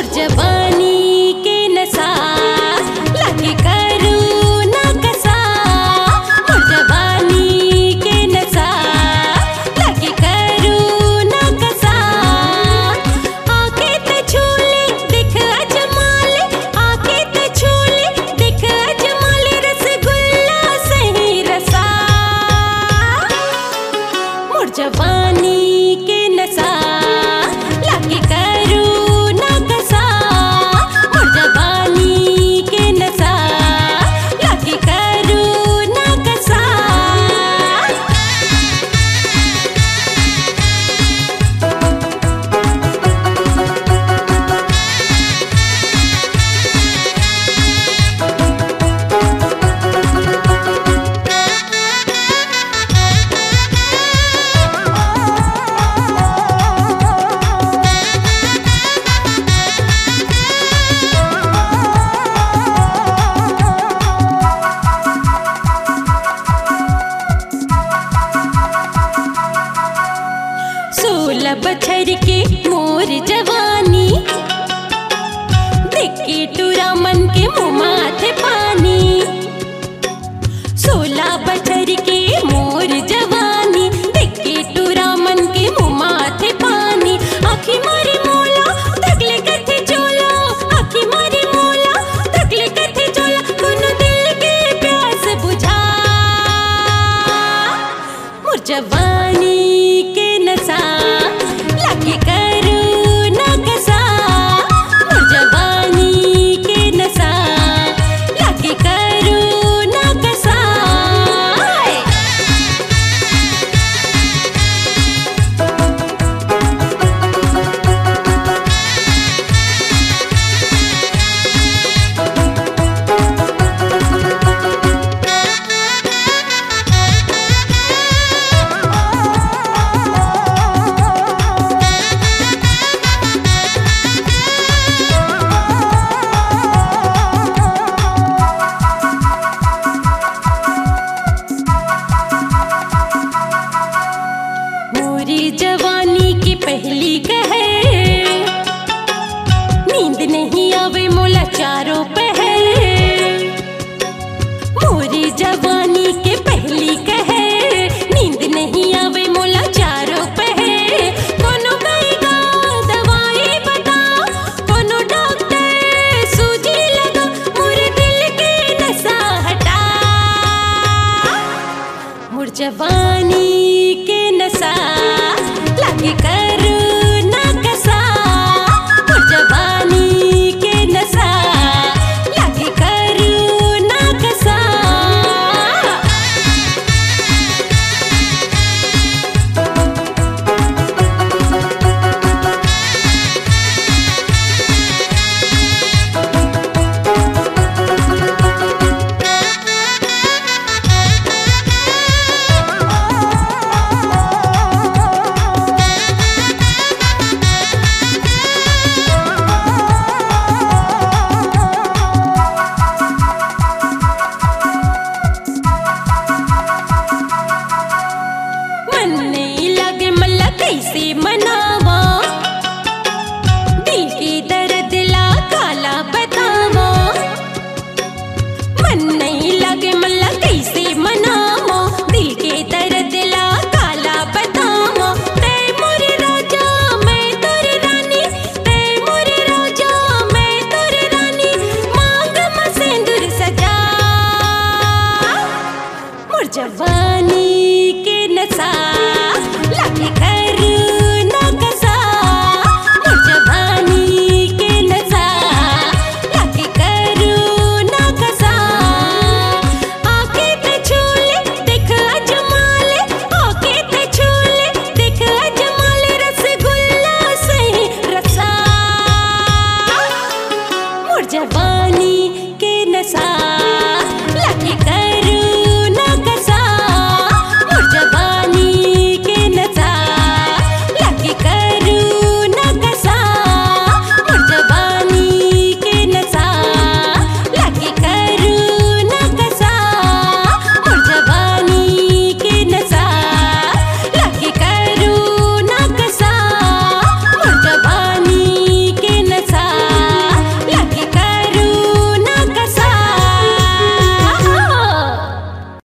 मोर जवानी के नशा लाके करूँ ना कसा। मोर जवानी के नशा लाके करूँ ना कसा। आके ते छूले देख अजमाले, आके ते छूले देख अजमाले, रसगुल्ला सही रसा। मोर जवानी के नशा लाके करूँ ना कसा। मोर जवानी के नशा लाके करूँ ना कसा। सोलह बछर के मोर जवानी देख के टूरा मन के मुँह माथे पानी। 16 बछर के मोर जवानी देख के टूरा मन के मुँह माथे पानी। आखी मारी मोला तकले कथे चोला, आखी मारी मोला तकले कथे चोला, दोनों दिल के प्यास बुझा। मोर जवानी के नशा लाके करूँ ना कसा। मोर जवानी के नशा लाके करूँ ना कसा। मोरी जवानी की पहली कहर, नींद नहीं आवे मोला चारों पहर। मोरी जवानी